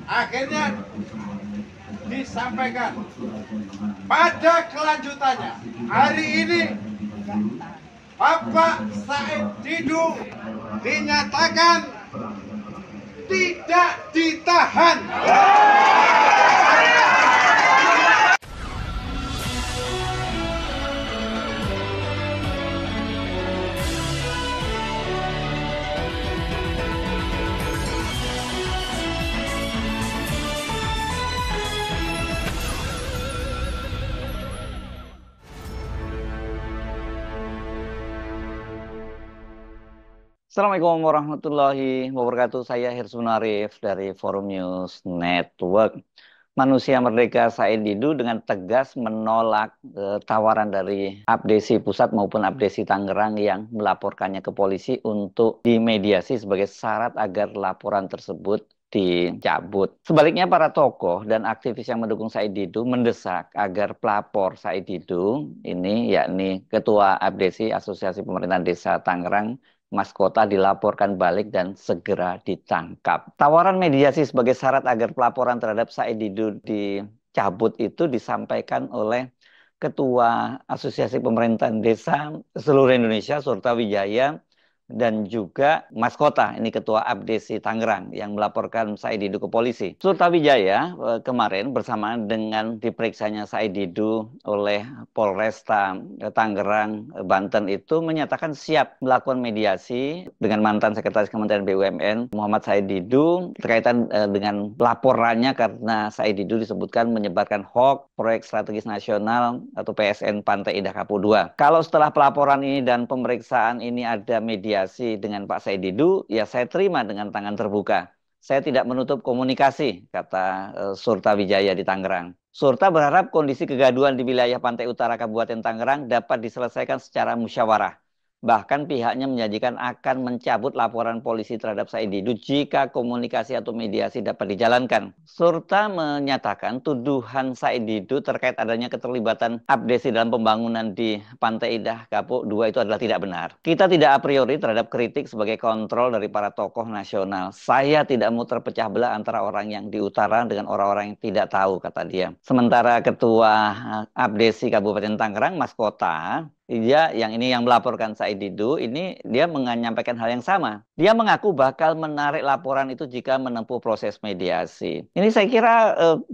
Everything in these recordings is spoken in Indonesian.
Akhirnya disampaikan pada kelanjutannya hari ini Bapak Said Didu dinyatakan tidak ditahan. Assalamualaikum warahmatullahi wabarakatuh. Saya Hirsun Arif dari Forum News Network. Manusia Merdeka Said Didu dengan tegas menolak tawaran dari Abdesi Pusat maupun Abdesi Tangerang yang melaporkannya ke polisi untuk dimediasi sebagai syarat agar laporan tersebut dicabut. Sebaliknya, para tokoh dan aktivis yang mendukung Said Didu mendesak agar pelapor Said Didu ini, yakni Ketua Abdesi Asosiasi Pemerintahan Desa Tangerang, Mas Kota, dilaporkan balik dan segera ditangkap. Tawaran mediasi sebagai syarat agar pelaporan terhadap Said Didu dicabut itu disampaikan oleh Ketua Asosiasi Pemerintahan Desa seluruh Indonesia, Surta Wijaya, dan juga Mas Kota, ini Ketua Abdesi Tangerang, yang melaporkan Said Didu ke polisi. Surta Wijaya kemarin bersamaan dengan diperiksanya Said Didu oleh Polresta Tangerang, Banten, itu menyatakan siap melakukan mediasi dengan mantan Sekretaris Kementerian BUMN Muhammad Said Didu terkaitan dengan laporannya karena Said Didu disebutkan menyebarkan hoax proyek strategis nasional atau PSN Pantai Indah Kapuk II. Kalau setelah pelaporan ini dan pemeriksaan ini ada mediasi dengan Pak Said Didu, ya saya terima dengan tangan terbuka. Saya tidak menutup komunikasi, kata Surta Wijaya di Tangerang. Surta berharap kondisi kegaduhan di wilayah pantai utara Kabupaten Tangerang dapat diselesaikan secara musyawarah. Bahkan pihaknya menjanjikan akan mencabut laporan polisi terhadap Said Didu jika komunikasi atau mediasi dapat dijalankan. Surta menyatakan tuduhan Said Didu terkait adanya keterlibatan Abdesi dalam pembangunan di Pantai Indah Kapuk II itu adalah tidak benar. Kita tidak a priori terhadap kritik sebagai kontrol dari para tokoh nasional. Saya tidak mau terpecah belah antara orang yang di utara dengan orang-orang yang tidak tahu, kata dia. Sementara Ketua Abdesi Kabupaten Tangerang, Mas Kota, dia yang ini yang melaporkan Said Didu ini, dia menyampaikan hal yang sama. Dia mengaku bakal menarik laporan itu jika menempuh proses mediasi. Ini saya kira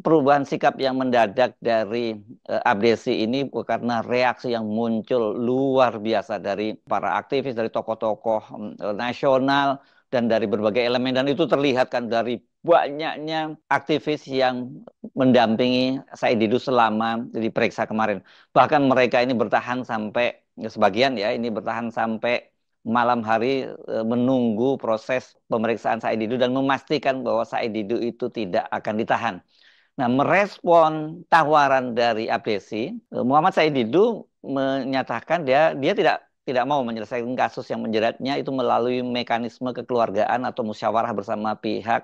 perubahan sikap yang mendadak dari Abdesi ini karena reaksi yang muncul luar biasa dari para aktivis, dari tokoh-tokoh nasional, dan dari berbagai elemen. Dan itu terlihat kan dari banyaknya aktivis yang mendampingi Said Didu selama diperiksa kemarin. Bahkan mereka ini bertahan sampai, sebagian ya, ini bertahan sampai malam hari menunggu proses pemeriksaan Said Didu dan memastikan bahwa Said Didu itu tidak akan ditahan. Nah, merespon tawaran dari Abdesi, Muhammad Said Didu menyatakan dia tidak mau menyelesaikan kasus yang menjeratnya itu melalui mekanisme kekeluargaan atau musyawarah bersama pihak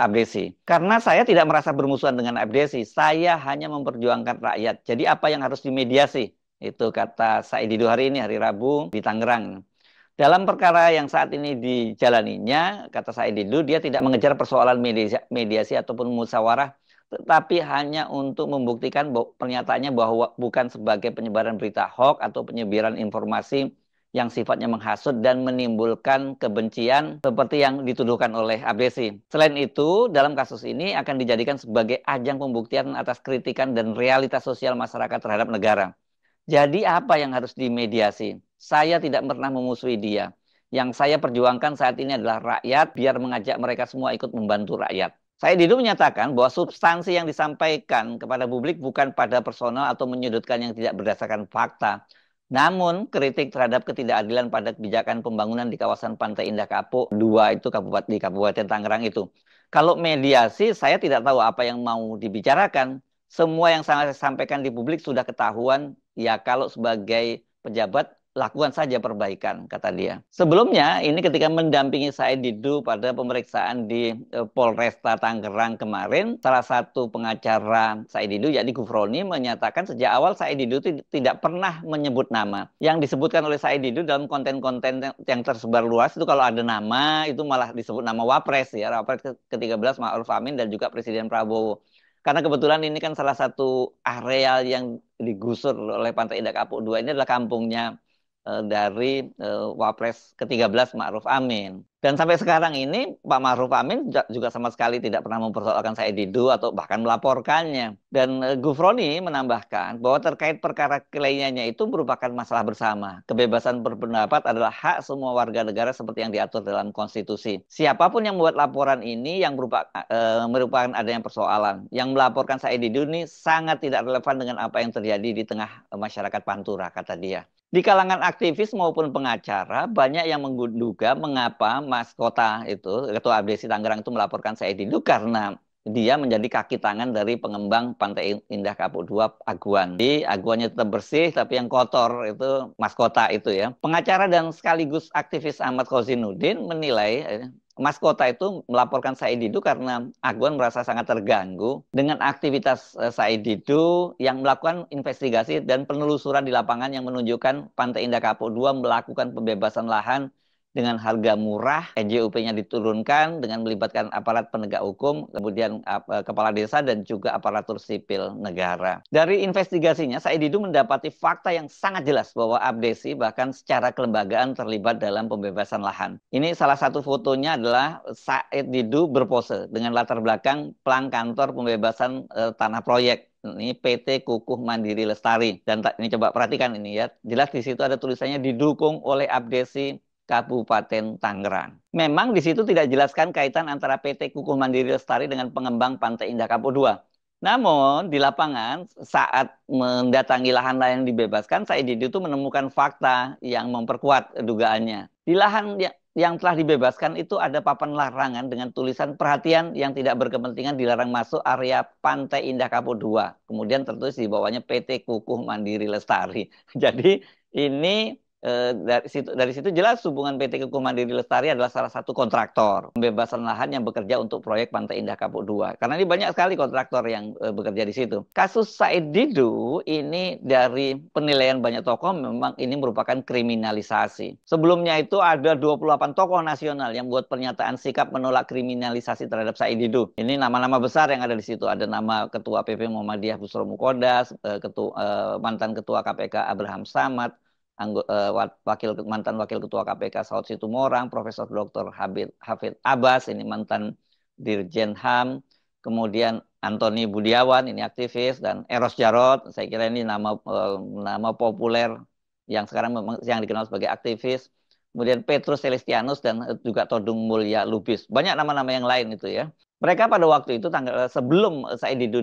Abdesi. Karena saya tidak merasa bermusuhan dengan Abdesi, saya hanya memperjuangkan rakyat. Jadi apa yang harus dimediasi? Itu kata Said Didu hari ini, hari Rabu di Tangerang. Dalam perkara yang saat ini dijalaninya, kata Said Didu, dia tidak mengejar persoalan mediasi ataupun musyawarah, tetapi hanya untuk membuktikan pernyataannya bahwa bukan sebagai penyebaran berita hoax atau penyebaran informasi yang sifatnya menghasut dan menimbulkan kebencian seperti yang dituduhkan oleh Abdesi. Selain itu, dalam kasus ini akan dijadikan sebagai ajang pembuktian atas kritikan dan realitas sosial masyarakat terhadap negara. Jadi apa yang harus dimediasi? Saya tidak pernah memusuhi dia. Yang saya perjuangkan saat ini adalah rakyat, biar mengajak mereka semua ikut membantu rakyat. Saya Didu menyatakan bahwa substansi yang disampaikan kepada publik bukan pada personal atau menyudutkan yang tidak berdasarkan fakta. Namun, kritik terhadap ketidakadilan pada kebijakan pembangunan di kawasan Pantai Indah Kapuk II itu di Kabupaten Tangerang itu. Kalau mediasi, saya tidak tahu apa yang mau dibicarakan. Semua yang saya sampaikan di publik sudah ketahuan. Ya, kalau sebagai pejabat, lakukan saja perbaikan, kata dia. Sebelumnya, ini ketika mendampingi Said Didu pada pemeriksaan di Polresta Tangerang kemarin, salah satu pengacara Said Didu, yakni Gufroni, menyatakan sejak awal Said Didu tidak pernah menyebut nama. Yang disebutkan oleh Said Didu dalam konten-konten yang tersebar luas itu kalau ada nama, itu malah disebut nama Wapres, ya, Wapres ke-13 Ma'ruf Amin dan juga Presiden Prabowo. Karena kebetulan ini kan salah satu areal yang digusur oleh Pantai Indah Kapuk 2 ini adalah kampungnya dari Wapres ke-13 Ma'ruf Amin. Dan sampai sekarang ini Pak Ma'ruf Amin juga sama sekali tidak pernah mempersoalkan Said Didu atau bahkan melaporkannya. Dan Gufroni menambahkan bahwa terkait perkara kliennya itu merupakan masalah bersama. Kebebasan berpendapat adalah hak semua warga negara seperti yang diatur dalam konstitusi. Siapapun yang membuat laporan ini yang merupakan adanya persoalan. Yang melaporkan Said Didu ini sangat tidak relevan dengan apa yang terjadi di tengah masyarakat Pantura, kata dia. Di kalangan aktivis maupun pengacara, banyak yang menduga mengapa Mas Kota itu, Ketua ABDSI Tangerang itu melaporkan Said Didu karena dia menjadi kaki tangan dari pengembang Pantai Indah Kapuk 2 Aguan. Jadi Aguannya tetap bersih, tapi yang kotor itu Mas Kota itu ya. Pengacara dan sekaligus aktivis Ahmad Khozinuddin menilai Mas Kota itu melaporkan Said Didu karena Aguan merasa sangat terganggu dengan aktivitas Said Didu yang melakukan investigasi dan penelusuran di lapangan yang menunjukkan Pantai Indah Kapuk 2 melakukan pembebasan lahan dengan harga murah, NJUP-nya diturunkan dengan melibatkan aparat penegak hukum, kemudian kepala desa dan juga aparatur sipil negara. Dari investigasinya, Said Didu mendapati fakta yang sangat jelas bahwa ABDSI bahkan secara kelembagaan terlibat dalam pembebasan lahan. Ini salah satu fotonya adalah Said Didu berpose dengan latar belakang plang kantor pembebasan tanah proyek. Ini PT Kukuh Mandiri Lestari. Dan ini coba perhatikan ini ya. Jelas di situ ada tulisannya didukung oleh ABDSI Kabupaten Tangerang. Memang di situ tidak jelaskan kaitan antara PT Kukuh Mandiri Lestari dengan pengembang Pantai Indah Kapuk 2. Namun di lapangan saat mendatangi lahan yang dibebaskan, Said Didu itu menemukan fakta yang memperkuat dugaannya. Di lahan yang telah dibebaskan itu ada papan larangan dengan tulisan perhatian yang tidak berkepentingan dilarang masuk area Pantai Indah Kapuk 2. Kemudian tertulis di bawahnya PT Kukuh Mandiri Lestari. Jadi ini dari situ jelas hubungan PT Kukuh Mandiri Lestari adalah salah satu kontraktor pembebasan lahan yang bekerja untuk proyek Pantai Indah Kapuk 2. Karena ini banyak sekali kontraktor yang bekerja di situ. Kasus Said Didu ini dari penilaian banyak tokoh memang ini merupakan kriminalisasi. Sebelumnya itu ada 28 tokoh nasional yang buat pernyataan sikap menolak kriminalisasi terhadap Said Didu. Ini nama-nama besar yang ada di situ. Ada nama Ketua PP Muhammadiyah Busro Mukodas, mantan Ketua KPK Abraham Samad, mantan wakil ketua KPK Saud Situmorang, Profesor Dr. Hafid Abbas, ini mantan Dirjen HAM, kemudian Antoni Budiawan, ini aktivis, dan Eros Jarot, saya kira ini nama populer yang sekarang yang dikenal sebagai aktivis. Kemudian Petrus Celestianus dan juga Todung Mulya Lubis. Banyak nama-nama yang lain itu ya. Mereka pada waktu itu sebelum Said Didu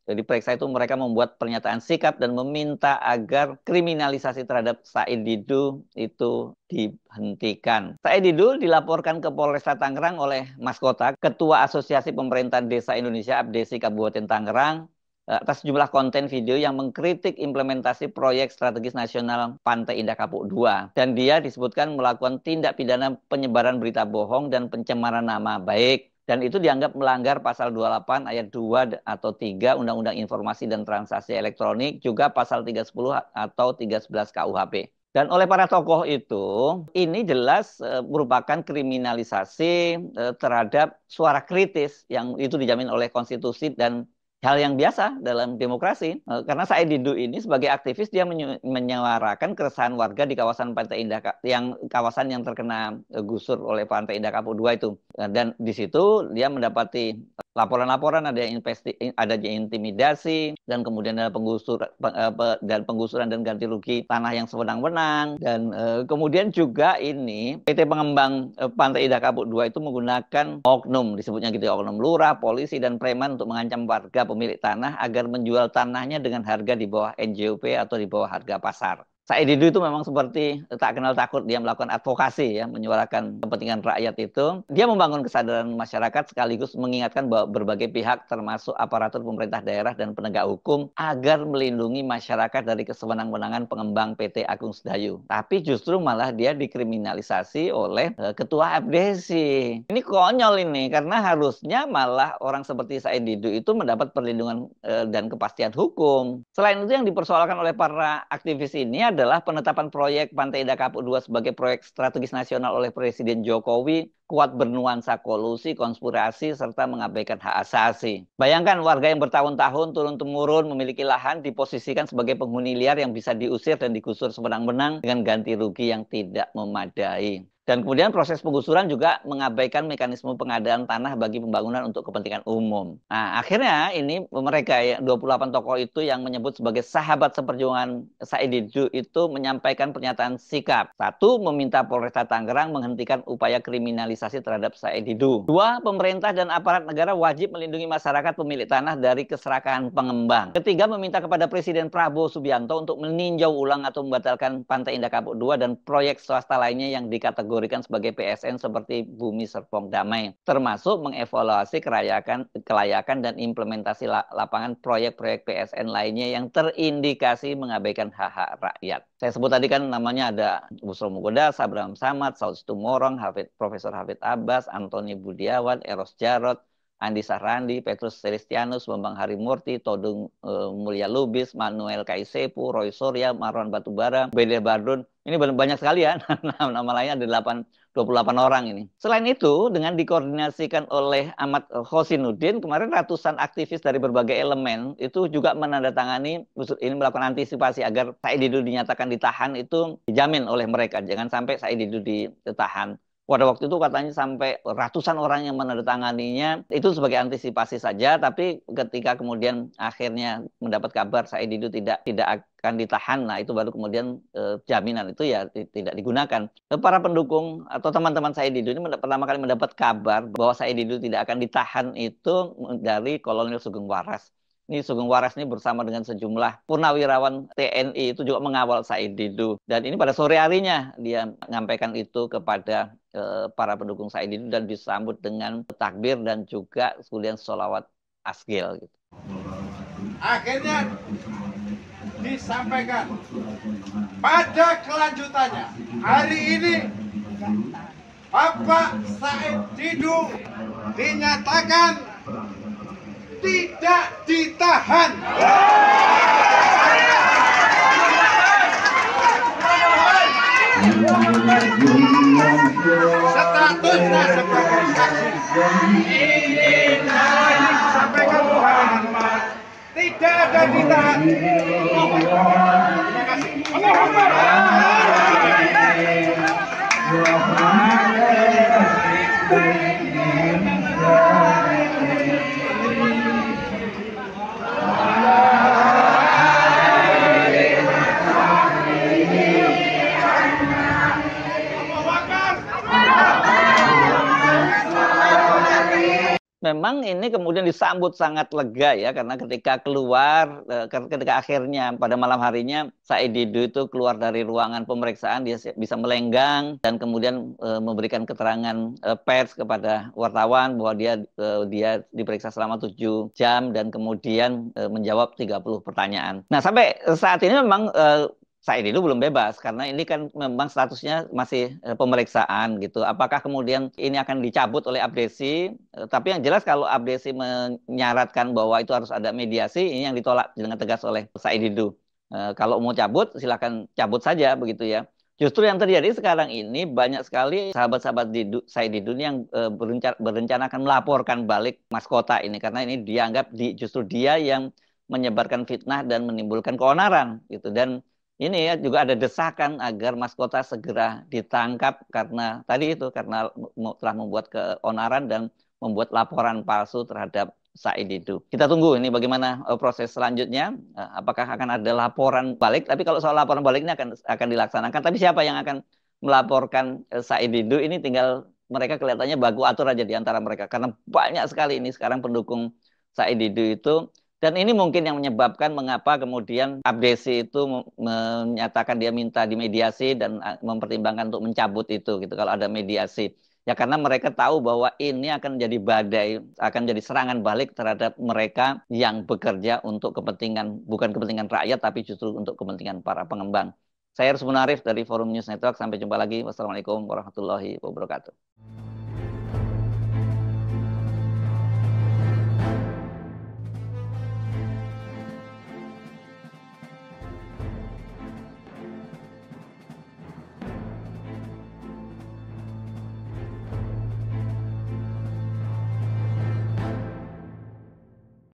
diperiksa itu mereka membuat pernyataan sikap dan meminta agar kriminalisasi terhadap Said Didu itu dihentikan. Said Didu dilaporkan ke Polresta Tangerang oleh Mas Kota, Ketua Asosiasi Pemerintahan Desa Indonesia ABDSI Kabupaten Tangerang, atas sejumlah konten video yang mengkritik implementasi proyek strategis nasional Pantai Indah Kapuk 2. Dan dia disebutkan melakukan tindak pidana penyebaran berita bohong dan pencemaran nama baik. Dan itu dianggap melanggar pasal 28 ayat 2 atau 3 Undang-Undang Informasi dan Transaksi Elektronik, juga pasal 310 atau 311 KUHP. Dan oleh para tokoh itu, ini jelas merupakan kriminalisasi terhadap suara kritis yang itu dijamin oleh konstitusi dan hal yang biasa dalam demokrasi. Karena Said Didu ini sebagai aktivis dia menyuarakan keresahan warga di kawasan Pantai Indah kawasan yang terkena gusur oleh Pantai Indah Kapuk 2 itu. Dan di situ dia mendapati laporan-laporan ada intimidasi dan kemudian ada penggusuran dan ganti rugi tanah yang sewenang-wenang, dan kemudian juga ini PT Pengembang Pantai Indah Kapuk 2 itu menggunakan oknum, disebutnya gitu, oknum lurah, polisi dan preman untuk mengancam warga pemilik tanah agar menjual tanahnya dengan harga di bawah NJUP atau di bawah harga pasar. Said Didu itu memang seperti tak kenal takut dia melakukan advokasi ya, menyuarakan kepentingan rakyat itu. Dia membangun kesadaran masyarakat sekaligus mengingatkan bahwa berbagai pihak termasuk aparatur pemerintah daerah dan penegak hukum agar melindungi masyarakat dari kesewenang-wenangan pengembang PT Agung Sedayu. Tapi justru malah dia dikriminalisasi oleh ketua FDC. Ini konyol ini karena harusnya malah orang seperti Said Didu itu mendapat perlindungan dan kepastian hukum. Selain itu yang dipersoalkan oleh para aktivis ini adalah penetapan proyek Pantai Indah Kapuk II sebagai proyek strategis nasional oleh Presiden Jokowi kuat bernuansa kolusi, konspirasi, serta mengabaikan hak asasi. Bayangkan warga yang bertahun-tahun turun-temurun memiliki lahan diposisikan sebagai penghuni liar yang bisa diusir dan digusur sewenang-wenang dengan ganti rugi yang tidak memadai. Dan kemudian proses penggusuran juga mengabaikan mekanisme pengadaan tanah bagi pembangunan untuk kepentingan umum. Nah, akhirnya ini mereka ya 28 tokoh itu yang menyebut sebagai sahabat seperjuangan Said Didu itu menyampaikan pernyataan sikap. Satu, meminta Polresta Tangerang menghentikan upaya kriminalisasi terhadap Said Didu. Dua, pemerintah dan aparat negara wajib melindungi masyarakat pemilik tanah dari keserakahan pengembang. Ketiga, meminta kepada Presiden Prabowo Subianto untuk meninjau ulang atau membatalkan Pantai Indah Kapuk II dan proyek swasta lainnya yang dikategorikan sebagai PSN seperti Bumi Serpong Damai, termasuk mengevaluasi kelayakan dan implementasi lapangan proyek-proyek PSN lainnya yang terindikasi mengabaikan hak-hak rakyat. Saya sebut tadi kan namanya ada Busro Mugodas, Abraham Samad, Saud Situmorang, Profesor Hafid Abbas, Antoni Budiawan, Eros Jarot, Andi Sahrandi, Petrus Celestianus, Bambang Harimurti, Todung Mulya Lubis, Manuel Kaisepu, Roy Surya, Marwan Batubara, Bede Bardun. Ini banyak sekali ya, nama lainnya ada 28 orang ini. Selain itu, dengan dikoordinasikan oleh Ahmad Hosinuddin, kemarin ratusan aktivis dari berbagai elemen itu juga menandatangani ini melakukan antisipasi agar Said Didu dinyatakan ditahan itu dijamin oleh mereka. Jangan sampai Said Didu ditahan. Pada waktu itu katanya sampai ratusan orang yang menandatanganinya itu sebagai antisipasi saja, tapi ketika kemudian akhirnya mendapat kabar Said Didu tidak akan ditahan, nah itu baru kemudian jaminan itu ya tidak digunakan. Para pendukung atau teman-teman Said Didu ini pertama kali mendapat kabar bahwa Said Didu tidak akan ditahan itu dari Kolonel Sugeng Waras. Ini Sugeng Waras ini bersama dengan sejumlah purnawirawan TNI itu juga mengawal Said Didu. Dan ini pada sore harinya dia menyampaikan itu kepada para pendukung Said Didu dan disambut dengan takbir dan juga kemudian sholawat asgil. Gitu. Akhirnya disampaikan pada kelanjutannya hari ini Bapak Said Didu dinyatakan tidak ditahan. Statusnya sebagai saksi. Ini disampaikan Muhammad tidak ada ditahan. Terima kasih. Memang ini kemudian disambut sangat lega ya karena ketika keluar ketika akhirnya pada malam harinya Said Didu itu keluar dari ruangan pemeriksaan dia bisa melenggang dan kemudian memberikan keterangan pers kepada wartawan bahwa dia diperiksa selama 7 jam dan kemudian menjawab 30 pertanyaan. Nah, sampai saat ini memang Said Didu belum bebas karena ini kan memang statusnya masih pemeriksaan gitu. Apakah kemudian ini akan dicabut oleh Abdesi? Tapi yang jelas kalau Abdesi menyaratkan bahwa itu harus ada mediasi, ini yang ditolak dengan tegas oleh Said Didu. Kalau mau cabut, silakan cabut saja begitu ya. Justru yang terjadi sekarang ini banyak sekali sahabat-sahabat Said Didu yang berencana akan melaporkan balik Mahkota ini karena ini dianggap justru dia yang menyebarkan fitnah dan menimbulkan keonaran gitu. Dan ini ya juga ada desakan agar Mahkota segera ditangkap karena tadi itu karena telah membuat keonaran dan membuat laporan palsu terhadap Said Didu. Kita tunggu ini bagaimana proses selanjutnya. Apakah akan ada laporan balik? Tapi kalau soal laporan balik ini akan dilaksanakan. Tapi siapa yang akan melaporkan Said Didu ini tinggal mereka kelihatannya baku atur aja di antara mereka karena banyak sekali ini sekarang pendukung Said Didu itu Dan ini mungkin yang menyebabkan mengapa kemudian Abdesi itu menyatakan dia minta dimediasi dan mempertimbangkan untuk mencabut itu gitu kalau ada mediasi. Ya karena mereka tahu bahwa ini akan jadi badai, akan jadi serangan balik terhadap mereka yang bekerja untuk kepentingan, bukan kepentingan rakyat, tapi justru untuk kepentingan para pengembang. Saya Harus Munarif dari Forum News Network. Sampai jumpa lagi. Wassalamualaikum warahmatullahi wabarakatuh.